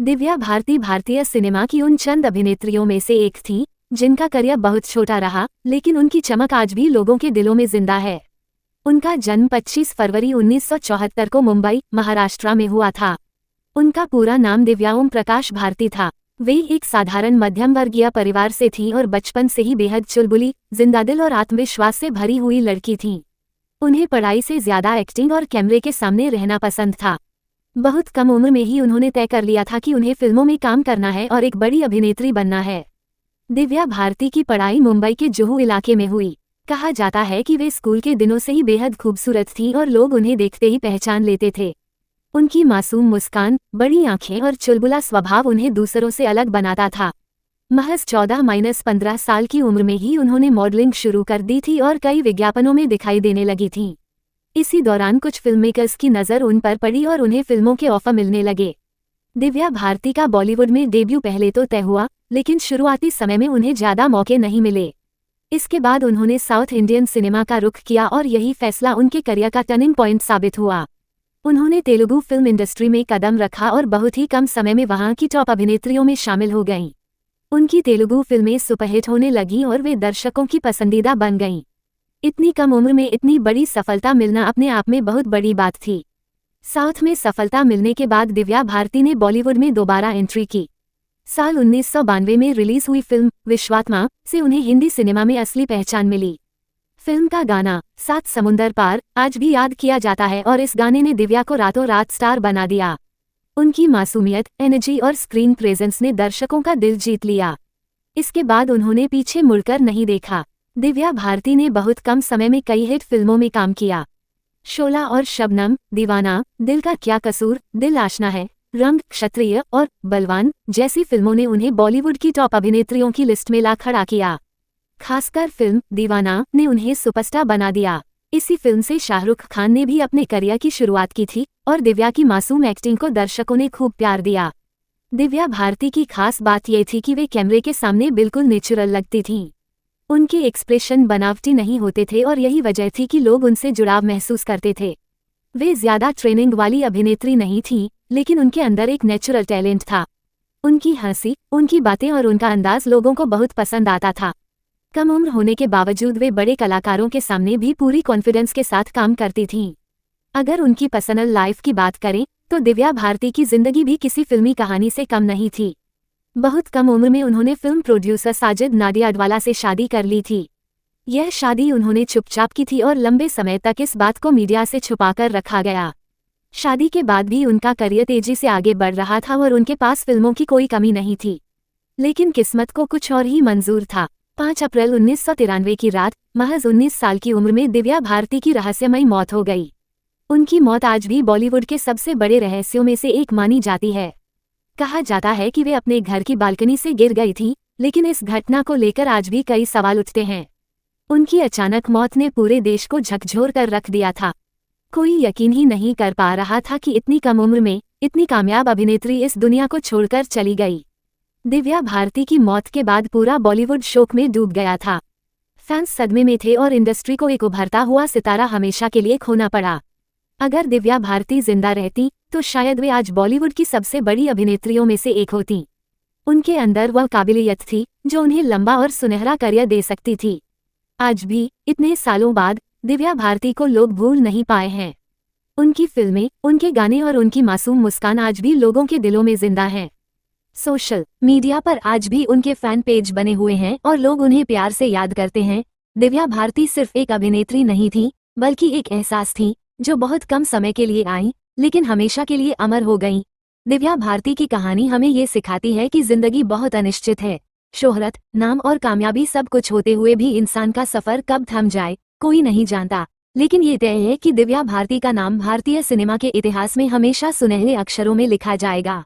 दिव्या भारती भारतीय सिनेमा की उन चंद अभिनेत्रियों में से एक थी जिनका करियर बहुत छोटा रहा, लेकिन उनकी चमक आज भी लोगों के दिलों में जिंदा है। उनका जन्म 25 फरवरी 1974 को मुंबई, महाराष्ट्र में हुआ था। उनका पूरा नाम दिव्या ओम प्रकाश भारती था। वे एक साधारण मध्यम वर्गीय परिवार से थीं और बचपन से ही बेहद चुलबुली, जिंदादिल और आत्मविश्वास से भरी हुई लड़की थीं। उन्हें पढ़ाई से ज्यादा एक्टिंग और कैमरे के सामने रहना पसंद था। बहुत कम उम्र में ही उन्होंने तय कर लिया था कि उन्हें फिल्मों में काम करना है और एक बड़ी अभिनेत्री बनना है। दिव्या भारती की पढ़ाई मुंबई के जुहू इलाके में हुई। कहा जाता है कि वे स्कूल के दिनों से ही बेहद खूबसूरत थीं और लोग उन्हें देखते ही पहचान लेते थे। उनकी मासूम मुस्कान, बड़ी आंखें और चुलबुला स्वभाव उन्हें दूसरों से अलग बनाता था। महज 14-15 साल की उम्र में ही उन्होंने मॉडलिंग शुरू कर दी थी और कई विज्ञापनों में दिखाई देने लगी थीं। इसी दौरान कुछ फिल्ममेकर्स की नज़र उन पर पड़ी और उन्हें फिल्मों के ऑफर मिलने लगे। दिव्या भारती का बॉलीवुड में डेब्यू पहले तो तय हुआ, लेकिन शुरुआती समय में उन्हें ज़्यादा मौके नहीं मिले। इसके बाद उन्होंने साउथ इंडियन सिनेमा का रुख किया और यही फैसला उनके करियर का टर्निंग पॉइंट साबित हुआ। उन्होंने तेलुगु फिल्म इंडस्ट्री में कदम रखा और बहुत ही कम समय में वहां की टॉप अभिनेत्रियों में शामिल हो गईं। उनकी तेलुगु फिल्में सुपरहिट होने लगीं और वे दर्शकों की पसंदीदा बन गईं। इतनी कम उम्र में इतनी बड़ी सफलता मिलना अपने आप में बहुत बड़ी बात थी। साउथ में सफलता मिलने के बाद दिव्या भारती ने बॉलीवुड में दोबारा एंट्री की। साल 1992 में रिलीज हुई फिल्म विश्वात्मा से उन्हें हिंदी सिनेमा में असली पहचान मिली। फिल्म का गाना सात समुंदर पार आज भी याद किया जाता है और इस गाने ने दिव्या को रातों रात स्टार बना दिया। उनकी मासूमियत, एनर्जी और स्क्रीन प्रेजेंस ने दर्शकों का दिल जीत लिया। इसके बाद उन्होंने पीछे मुड़कर नहीं देखा। दिव्या भारती ने बहुत कम समय में कई हिट फिल्मों में काम किया। शोला और शबनम, दीवाना, दिल का क्या कसूर, दिल आशना है, रंग, क्षत्रिय और बलवान जैसी फिल्मों ने उन्हें बॉलीवुड की टॉप अभिनेत्रियों की लिस्ट में ला खड़ा किया। खासकर फिल्म दीवाना ने उन्हें सुपरस्टार बना दिया। इसी फिल्म से शाहरुख खान ने भी अपने करियर की शुरुआत की थी और दिव्या की मासूम एक्टिंग को दर्शकों ने खूब प्यार दिया। दिव्या भारती की खास बात ये थी कि वे कैमरे के सामने बिल्कुल नेचुरल लगती थीं। उनके एक्सप्रेशन बनावटी नहीं होते थे और यही वजह थी कि लोग उनसे जुड़ाव महसूस करते थे। वे ज्यादा ट्रेनिंग वाली अभिनेत्री नहीं थीं, लेकिन उनके अंदर एक नेचुरल टैलेंट था। उनकी हंसी, उनकी बातें और उनका अंदाज लोगों को बहुत पसंद आता था। कम उम्र होने के बावजूद वे बड़े कलाकारों के सामने भी पूरी कॉन्फिडेंस के साथ काम करती थीं। अगर उनकी पर्सनल लाइफ की बात करें तो दिव्या भारती की जिंदगी भी किसी फिल्मी कहानी से कम नहीं थी। बहुत कम उम्र में उन्होंने फिल्म प्रोड्यूसर साजिद नाडियाडवाला से शादी कर ली थी। यह शादी उन्होंने चुपचाप की थी और लंबे समय तक इस बात को मीडिया से छुपाकर रखा गया। शादी के बाद भी उनका करियर तेजी से आगे बढ़ रहा था और उनके पास फिल्मों की कोई कमी नहीं थी। लेकिन किस्मत को कुछ और ही मंजूर था। 5 अप्रैल 1993 की रात महज 19 साल की उम्र में दिव्या भारती की रहस्यमयी मौत हो गई। उनकी मौत आज भी बॉलीवुड के सबसे बड़े रहस्यों में से एक मानी जाती है। कहा जाता है कि वे अपने घर की बालकनी से गिर गई थी, लेकिन इस घटना को लेकर आज भी कई सवाल उठते हैं। उनकी अचानक मौत ने पूरे देश को झकझोर कर रख दिया था। कोई यकीन ही नहीं कर पा रहा था कि इतनी कम उम्र में इतनी कामयाब अभिनेत्री इस दुनिया को छोड़कर चली गई। दिव्या भारती की मौत के बाद पूरा बॉलीवुड शोक में डूब गया था। फैंस सदमे में थे और इंडस्ट्री को एक उभरता हुआ सितारा हमेशा के लिए खोना पड़ा। अगर दिव्या भारती जिंदा रहती तो शायद वे आज बॉलीवुड की सबसे बड़ी अभिनेत्रियों में से एक होती। उनके अंदर वह काबिलियत थी जो उन्हें लंबा और सुनहरा करियर दे सकती थी। आज भी इतने सालों बाद दिव्या भारती को लोग भूल नहीं पाए हैं। उनकी फिल्में, उनके गाने और उनकी मासूम मुस्कान आज भी लोगों के दिलों में जिंदा हैं। सोशल मीडिया पर आज भी उनके फैन पेज बने हुए हैं और लोग उन्हें प्यार से याद करते हैं। दिव्या भारती सिर्फ एक अभिनेत्री नहीं थी, बल्कि एक एहसास थी जो बहुत कम समय के लिए आई, लेकिन हमेशा के लिए अमर हो गई। दिव्या भारती की कहानी हमें ये सिखाती है कि जिंदगी बहुत अनिश्चित है। शोहरत, नाम और कामयाबी सब कुछ होते हुए भी इंसान का सफर कब थम जाए कोई नहीं जानता। लेकिन ये तय है कि दिव्या भारती का नाम भारतीय सिनेमा के इतिहास में हमेशा सुनहरे अक्षरों में लिखा जाएगा।